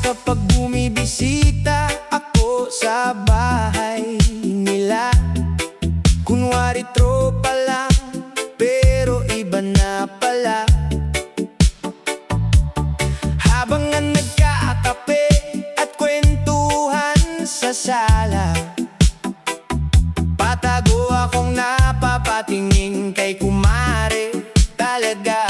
kapag bumibisita ako sa bahay nila. Kunwari tropa lang, pero iba na pala. Habang nga nagkakape at kwentuhan sa sala, patago akong napapatingin kay kumare talaga.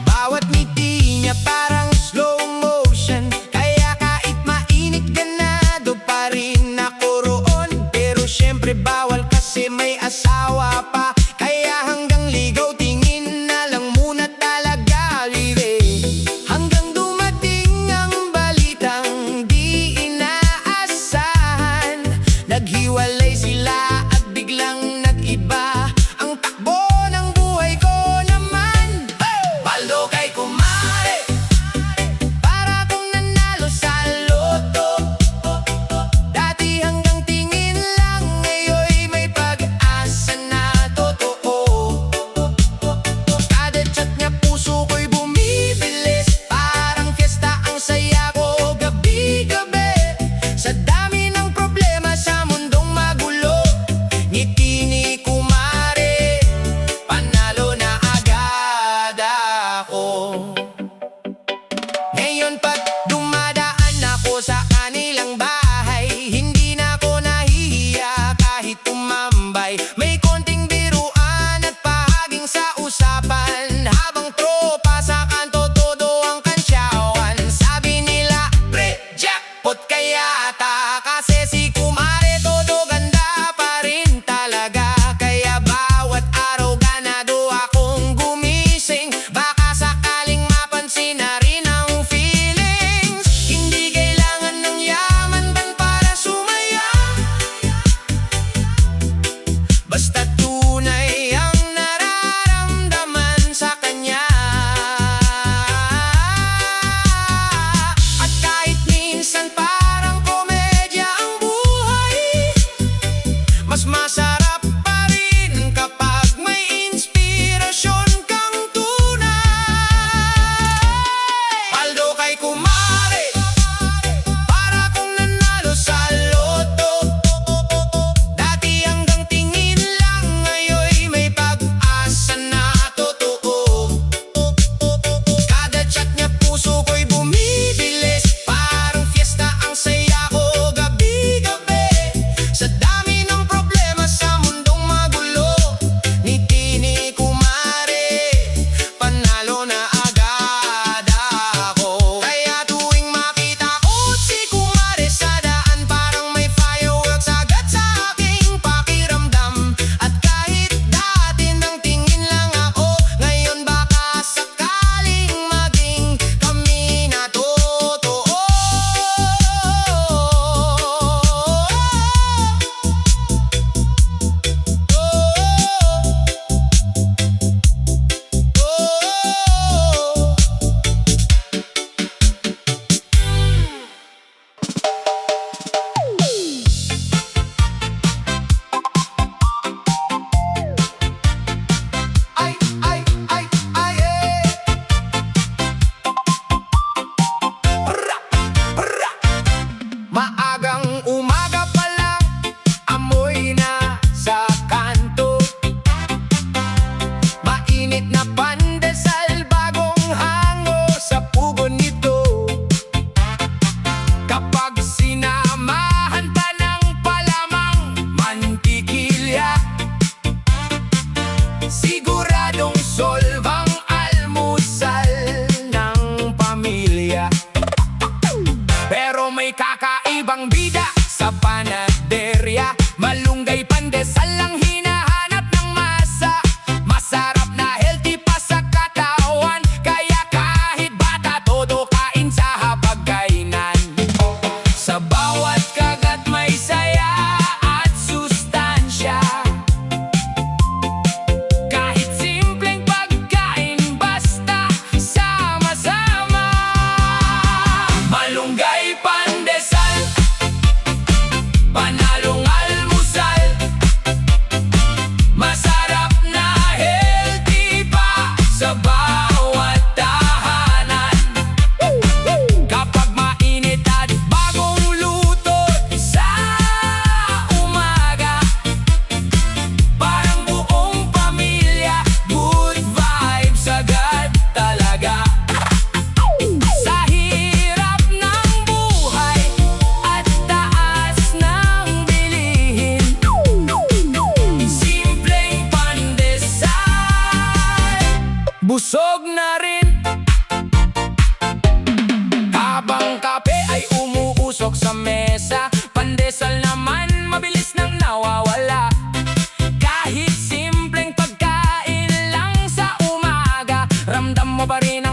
Bawat ngiti niya parang slow motion, kaya kahit mainit ganado pa rin ako roon. Pero syempre bawal kasi may asawa pa, kaya hanggang ligaw tingin na lang muna talaga, baby. Hanggang dumating ang balitang di inaasahan, naghiwalay sila at biglang nag-iba ang takbo ng buhay ko naman. Paldo kay kumare, para kong nanalo sa loto. Dati hanggang tingin lang, ngayon may pag-asa na totoo. Kada chat niya puso ko'y bumibilis, parang fiesta ang saya ko gabi-gabi. Sa dami ng problema sa mundong magulo, ngiti ni kumare, panalo na agad ako. Ngayon pag dumadaan ako sa kanilang bahay, hindi na ako nahihiya kahit tumambay. May konting biruan at pahaging sa usapan, habang tropa sa kanto todo ang kantsawan. Sabi nila, pre, jackpot kaya ata, kasi si kumare todo ganda pa rin talaga. Kaya bawat araw ganado akong gumising, baka sakaling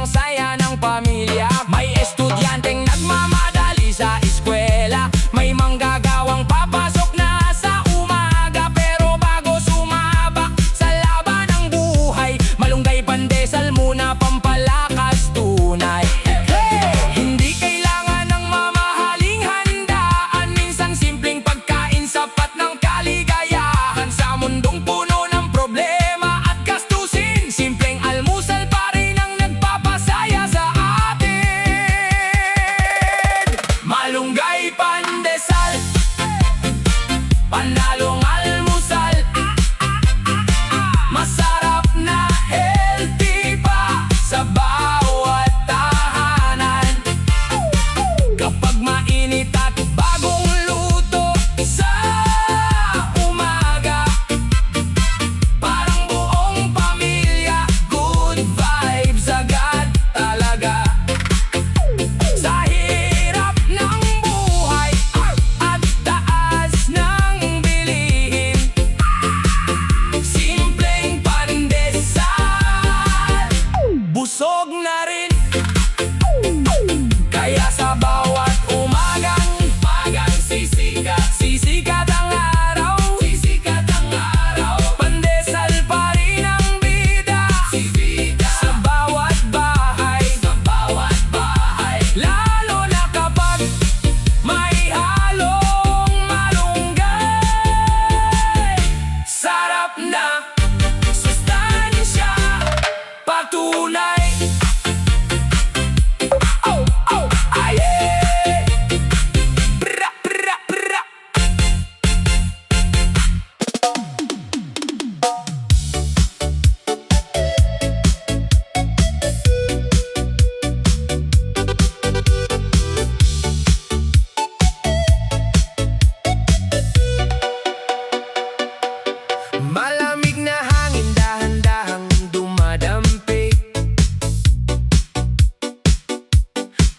ang saya ng pamilya. May estudyanteng nagmamadali sa eskwela, may manggagawang papasok na sa umaga. Pero bago sumabak sa laban ng buhay, malunggay pandesal muna pampalakas tunay. Hindi kailangan ng mamahaling handaan, minsan simpleng pagkain sapat ng kaligayahan. Sa mundong puno ng problema at gastusin, simpleng almusal pa rin ang nagpapasaya sa atin. Malunggay pandesal, panalong almusal, masarap na healthy pa sa bawat tahanan. Kapag mainit at bagong luto sa umaga, parang buong pamilya, good vibes agad talaga. Sa hirap ng buhay at taas ng bilihin, simpleng pandesal, busog na rin. Kaya sa bawat umagang sisikat ang araw, pandesal pa rin ang bida, sa bawat bahay, lalo na kapag may halong malunggay. Sarap na sustansya, patunay. Oh, oh, aye. Bra, bra, bra. Malamig na hangin dahan-dahang dumadampi,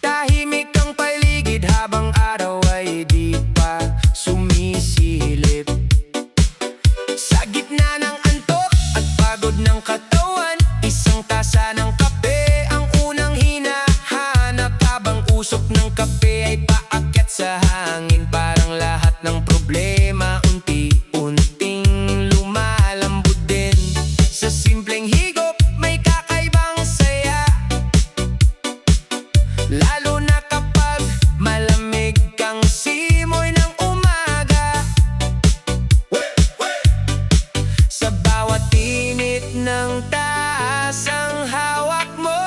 tahimik ang paligid habang araw ay di pa sumisilip. Sa gitna ng antok at pagod ng katawan, isang tasa ng kape ang unang hinahanap. Habang usok ng kape ay paakyat sa hangin, parang lahat ng problema unti-unting lumalambot din. Sa simpleng higop may kakaibang saya, lalo na kapag malamig kang simoy ng umaga. Sa bawat init ng tasang hawak mo,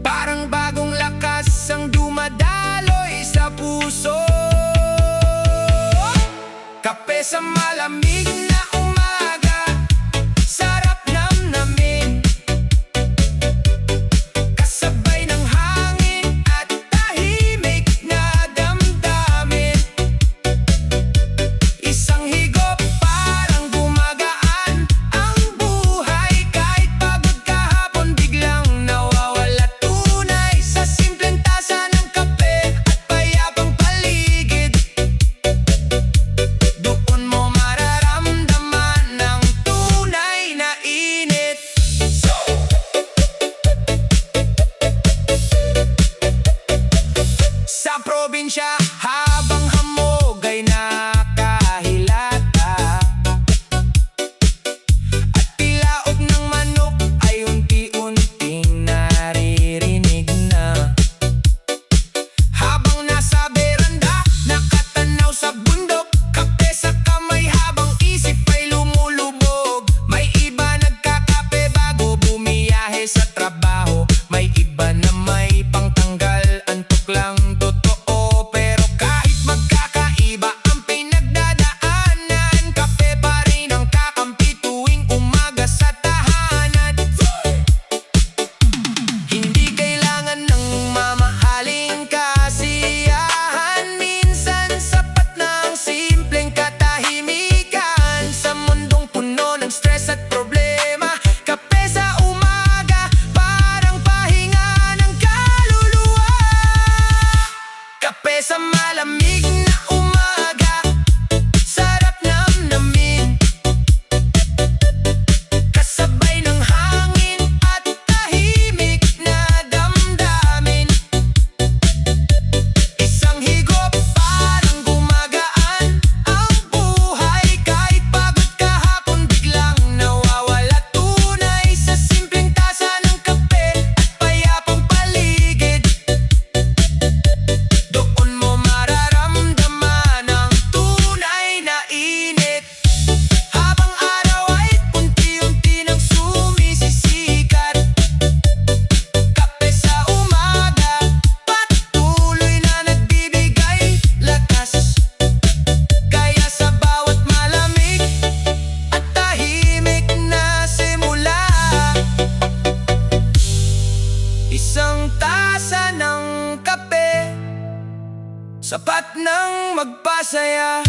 parang bagong lakas ang dumadaloy sa puso. Kape sa malamig na umaga, sarap namnamin. sapat nang magpasaya.